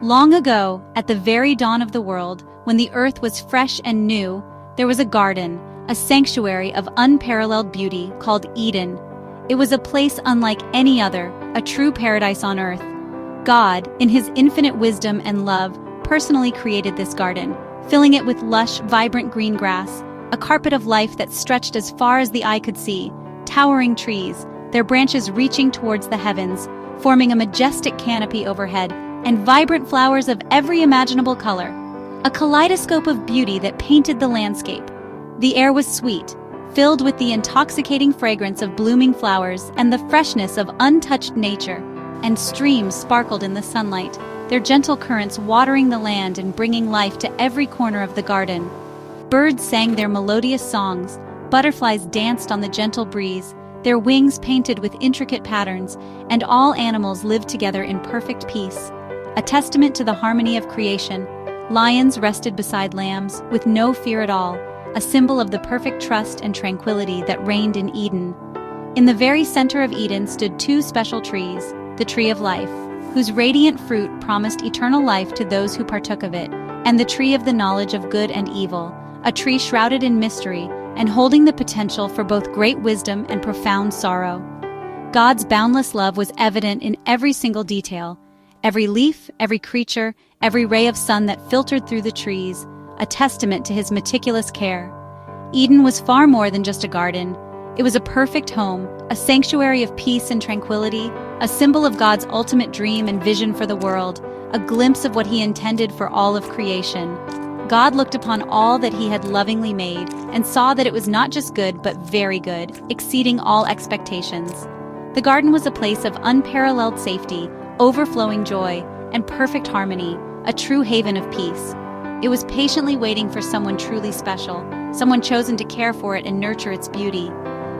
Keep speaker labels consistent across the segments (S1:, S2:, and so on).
S1: Long ago, at the very dawn of the world, when the earth was fresh and new, there was a garden, a sanctuary of unparalleled beauty called Eden. It was a place unlike any other, a true paradise on earth. God, in his infinite wisdom and love, personally created this garden, filling it with lush, vibrant green grass, a carpet of life that stretched as far as the eye could see, towering trees, their branches reaching towards the heavens, forming a majestic canopy overhead, and vibrant flowers of every imaginable color. A kaleidoscope of beauty that painted the landscape. The air was sweet, filled with the intoxicating fragrance of blooming flowers and the freshness of untouched nature, and streams sparkled in the sunlight, their gentle currents watering the land and bringing life to every corner of the garden. Birds sang their melodious songs, butterflies danced on the gentle breeze, their wings painted with intricate patterns, and all animals lived together in perfect peace. A testament to the harmony of creation, lions rested beside lambs, with no fear at all, a symbol of the perfect trust and tranquility that reigned in Eden. In the very center of Eden stood two special trees, the tree of life, whose radiant fruit promised eternal life to those who partook of it, and the tree of the knowledge of good and evil, a tree shrouded in mystery and holding the potential for both great wisdom and profound sorrow. God's boundless love was evident in every single detail, every leaf, every creature, every ray of sun that filtered through the trees, a testament to his meticulous care. Eden was far more than just a garden. It was a perfect home, a sanctuary of peace and tranquility, a symbol of God's ultimate dream and vision for the world, a glimpse of what he intended for all of creation. God looked upon all that he had lovingly made and saw that it was not just good but very good, exceeding all expectations. The garden was a place of unparalleled safety, overflowing joy, and perfect harmony, a true haven of peace. It was patiently waiting for someone truly special, someone chosen to care for it and nurture its beauty.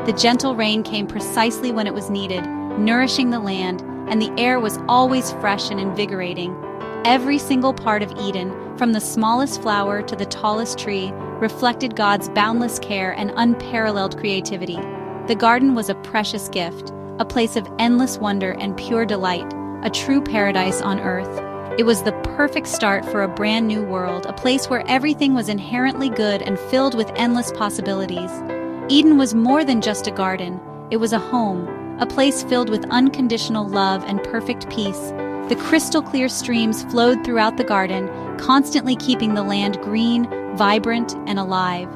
S1: The gentle rain came precisely when it was needed, nourishing the land, and the air was always fresh and invigorating. Every single part of Eden, from the smallest flower to the tallest tree, reflected God's boundless care and unparalleled creativity. The garden was a precious gift, a place of endless wonder and pure delight, a true paradise on earth. It was the perfect start for a brand new world, a place where everything was inherently good and filled with endless possibilities. Eden was more than just a garden. It was a home, a place filled with unconditional love and perfect peace. The crystal-clear streams flowed throughout the garden, constantly keeping the land green, vibrant, and alive.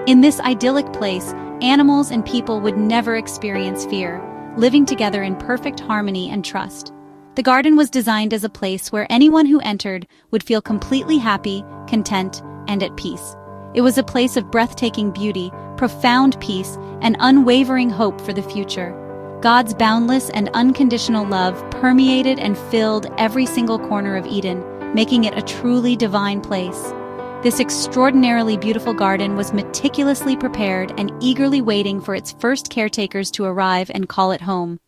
S1: In this idyllic place, animals and people would never experience fear, living together in perfect harmony and trust. The garden was designed as a place where anyone who entered would feel completely happy, content, and at peace. It was a place of breathtaking beauty, profound peace, and unwavering hope for the future. God's boundless and unconditional love permeated and filled every single corner of Eden, making it a truly divine place. This extraordinarily beautiful garden was meticulously prepared and eagerly waiting for its first caretakers to arrive and call it home.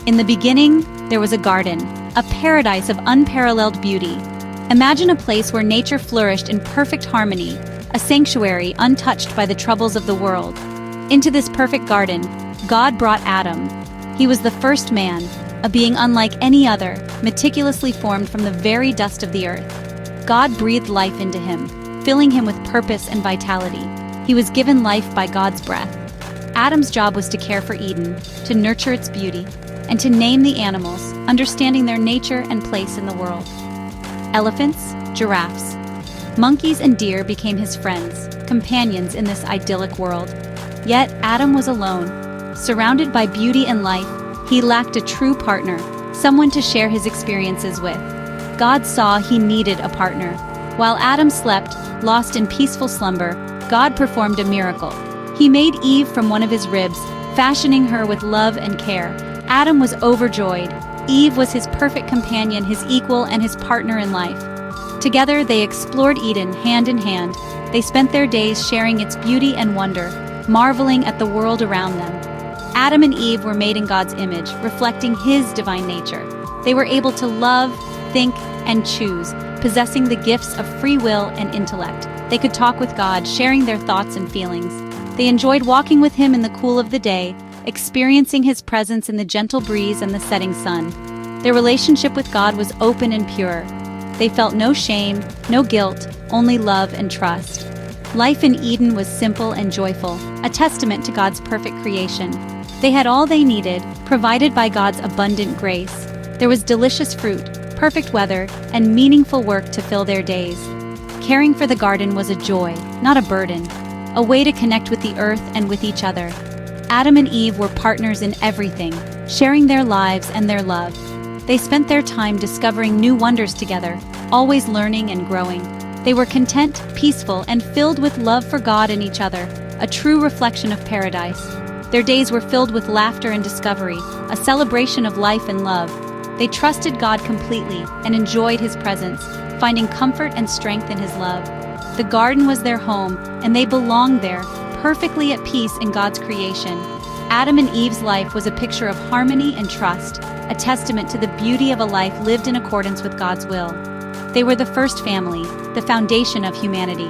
S1: In the beginning, there was a garden, a paradise of unparalleled beauty. Imagine a place where nature flourished in perfect harmony, a sanctuary untouched by the troubles of the world. Into this perfect garden, God brought Adam. He was the first man, a being unlike any other, meticulously formed from the very dust of the earth. God breathed life into him, filling him with purpose and vitality. He was given life by God's breath. Adam's job was to care for Eden, to nurture its beauty, and to name the animals, understanding their nature and place in the world. Elephants, giraffes, monkeys, and deer became his friends, companions in this idyllic world. Yet Adam was alone. Surrounded by beauty and life, he lacked a true partner, someone to share his experiences with. God saw he needed a partner. While Adam slept, lost in peaceful slumber, God performed a miracle. He made Eve from one of his ribs, fashioning her with love and care. Adam was overjoyed. Eve was his perfect companion, his equal, and his partner in life. Together, they explored Eden hand in hand. They spent their days sharing its beauty and wonder, marveling at the world around them. Adam and Eve were made in God's image, reflecting his divine nature. They were able to love, think, and choose, possessing the gifts of free will and intellect. They could talk with God, sharing their thoughts and feelings. They enjoyed walking with him in the cool of the day, experiencing his presence in the gentle breeze and the setting sun. Their relationship with God was open and pure. They felt no shame, no guilt, only love and trust. Life in Eden was simple and joyful, a testament to God's perfect creation. They had all they needed, provided by God's abundant grace. There was delicious fruit, perfect weather, and meaningful work to fill their days. Caring for the garden was a joy, not a burden, a way to connect with the earth and with each other. Adam and Eve were partners in everything, sharing their lives and their love. They spent their time discovering new wonders together, always learning and growing. They were content, peaceful, and filled with love for God and each other, a true reflection of paradise. Their days were filled with laughter and discovery, a celebration of life and love. They trusted God completely and enjoyed His presence, finding comfort and strength in His love. The garden was their home, and they belonged there, perfectly at peace in God's creation. Adam and Eve's life was a picture of harmony and trust, a testament to the beauty of a life lived in accordance with God's will. They were the first family, the foundation of humanity.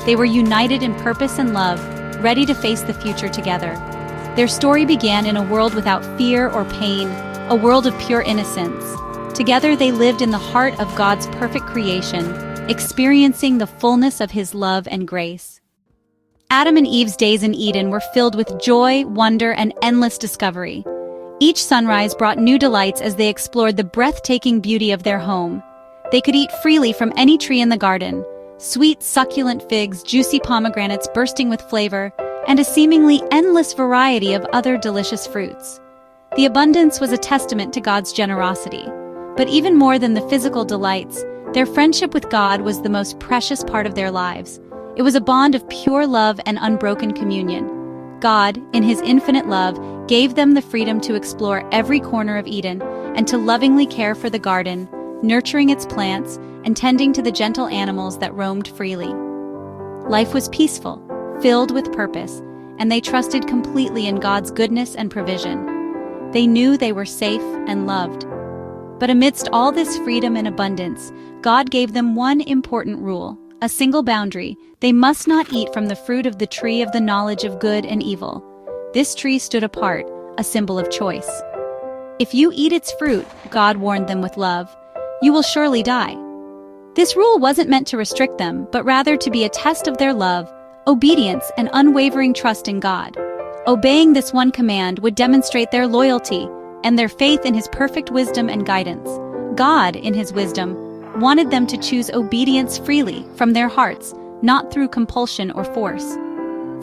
S1: They were united in purpose and love, ready to face the future together. Their story began in a world without fear or pain, a world of pure innocence. Together they lived in the heart of God's perfect creation, experiencing the fullness of His love and grace. Adam and Eve's days in Eden were filled with joy, wonder, and endless discovery. Each sunrise brought new delights as they explored the breathtaking beauty of their home. They could eat freely from any tree in the garden, sweet, succulent figs, juicy pomegranates bursting with flavor, and a seemingly endless variety of other delicious fruits. The abundance was a testament to God's generosity. But even more than the physical delights, their friendship with God was the most precious part of their lives. It was a bond of pure love and unbroken communion. God, in His infinite love, gave them the freedom to explore every corner of Eden and to lovingly care for the garden, nurturing its plants and tending to the gentle animals that roamed freely. Life was peaceful, filled with purpose, and they trusted completely in God's goodness and provision. They knew they were safe and loved. But amidst all this freedom and abundance, God gave them one important rule, a single boundary: they must not eat from the fruit of the tree of the knowledge of good and evil. This tree stood apart, a symbol of choice. If you eat its fruit, God warned them with love, you will surely die. This rule wasn't meant to restrict them, but rather to be a test of their love, obedience, and unwavering trust in God. Obeying this one command would demonstrate their loyalty and their faith in His perfect wisdom and guidance. God, in His wisdom, wanted them to choose obedience freely from their hearts, not through compulsion or force.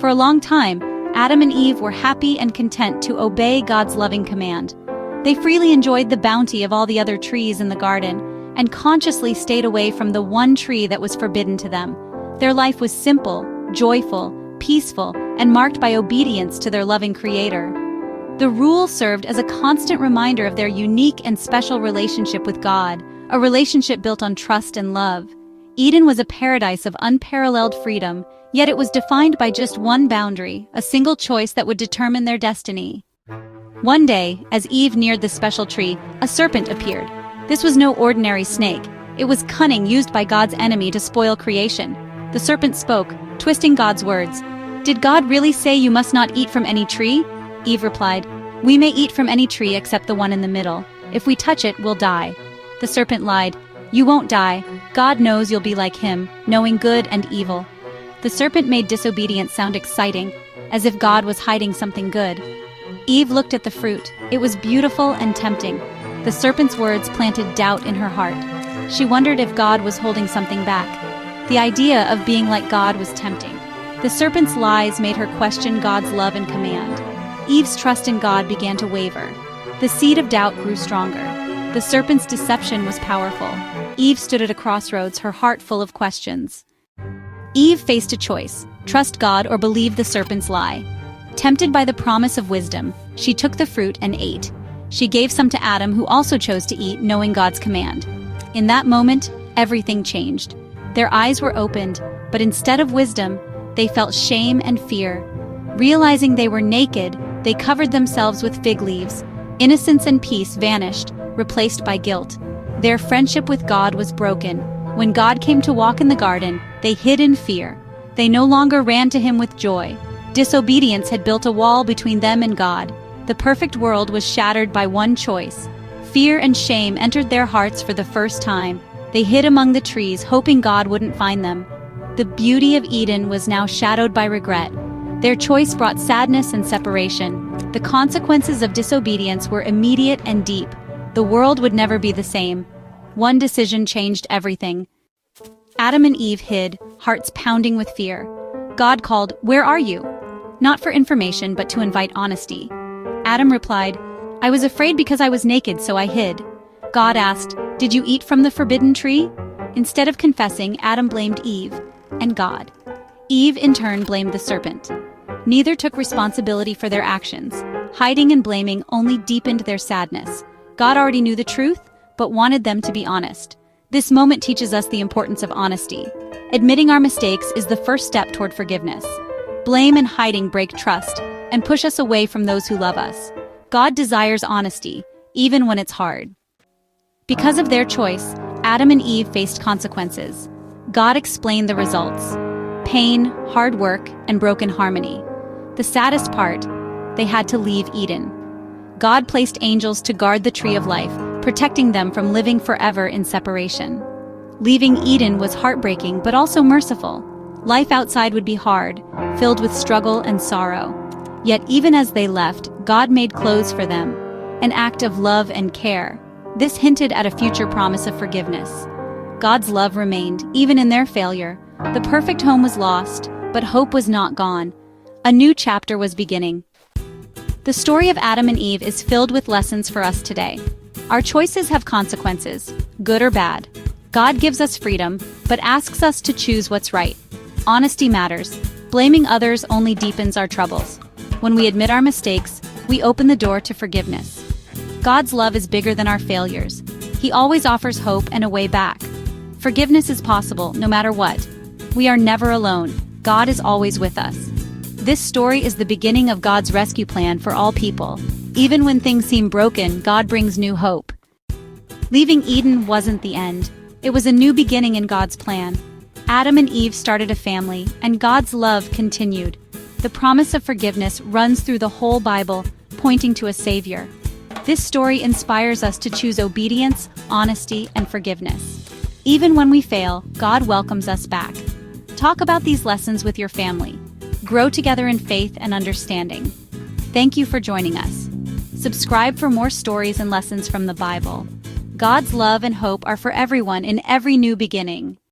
S1: For a long time, Adam and Eve were happy and content to obey God's loving command. They freely enjoyed the bounty of all the other trees in the garden and consciously stayed away from the one tree that was forbidden to them. Their life was simple, joyful, peaceful, and marked by obedience to their loving Creator. The rule served as a constant reminder of their unique and special relationship with God, a relationship built on trust and love. Eden was a paradise of unparalleled freedom, yet it was defined by just one boundary, a single choice that would determine their destiny. One day, as Eve neared the special tree, a serpent appeared. This was no ordinary snake. It was cunning used by God's enemy to spoil creation. The serpent spoke, twisting God's words. "Did God really say you must not eat from any tree?" Eve replied, "We may eat from any tree except the one in the middle. If we touch it, we'll die." The serpent lied, "You won't die. God knows you'll be like Him, knowing good and evil." The serpent made disobedience sound exciting, as if God was hiding something good. Eve looked at the fruit. It was beautiful and tempting. The serpent's words planted doubt in her heart. She wondered if God was holding something back. The idea of being like God was tempting. The serpent's lies made her question God's love and command. Eve's trust in God began to waver. The seed of doubt grew stronger. The serpent's deception was powerful. Eve stood at a crossroads, her heart full of questions. Eve faced a choice: trust God or believe the serpent's lie. Tempted by the promise of wisdom, she took the fruit and ate. She gave some to Adam, who also chose to eat, knowing God's command. In that moment, everything changed. Their eyes were opened, but instead of wisdom, they felt shame and fear. Realizing they were naked, they covered themselves with fig leaves. Innocence and peace vanished, replaced by guilt. Their friendship with God was broken. When God came to walk in the garden, they hid in fear. They no longer ran to Him with joy. Disobedience had built a wall between them and God. The perfect world was shattered by one choice. Fear and shame entered their hearts for the first time. They hid among the trees, hoping God wouldn't find them. The beauty of Eden was now shadowed by regret. Their choice brought sadness and separation. The consequences of disobedience were immediate and deep. The world would never be the same. One decision changed everything. Adam and Eve hid, hearts pounding with fear. God called, "Where are you?" Not for information, but to invite honesty. Adam replied, "I was afraid because I was naked, so I hid." God asked, "Did you eat from the forbidden tree?" Instead of confessing, Adam blamed Eve and God. Eve, in turn, blamed the serpent. Neither took responsibility for their actions. Hiding and blaming only deepened their sadness. God already knew the truth, but wanted them to be honest. This moment teaches us the importance of honesty. Admitting our mistakes is the first step toward forgiveness. Blame and hiding break trust and push us away from those who love us. God desires honesty, even when it's hard. Because of their choice, Adam and Eve faced consequences. God explained the results: pain, hard work, and broken harmony. The saddest part, they had to leave Eden. God placed angels to guard the tree of life, protecting them from living forever in separation. Leaving Eden was heartbreaking but also merciful. Life outside would be hard, filled with struggle and sorrow. Yet even as they left, God made clothes for them, an act of love and care. This hinted at a future promise of forgiveness. God's love remained, even in their failure. The perfect home was lost, but hope was not gone. A new chapter was beginning. The story of Adam and Eve is filled with lessons for us today. Our choices have consequences, good or bad. God gives us freedom, but asks us to choose what's right. Honesty matters. Blaming others only deepens our troubles. When we admit our mistakes, we open the door to forgiveness. God's love is bigger than our failures. He always offers hope and a way back. Forgiveness is possible, no matter what. We are never alone. God is always with us. This story is the beginning of God's rescue plan for all people. Even when things seem broken, God brings new hope. Leaving Eden wasn't the end. It was a new beginning in God's plan. Adam and Eve started a family, and God's love continued. The promise of forgiveness runs through the whole Bible, pointing to a Savior. This story inspires us to choose obedience, honesty, and forgiveness. Even when we fail, God welcomes us back. Talk about these lessons with your family. Grow together in faith and understanding. Thank you for joining us. Subscribe for more stories and lessons from the Bible. God's love and hope are for everyone in every new beginning.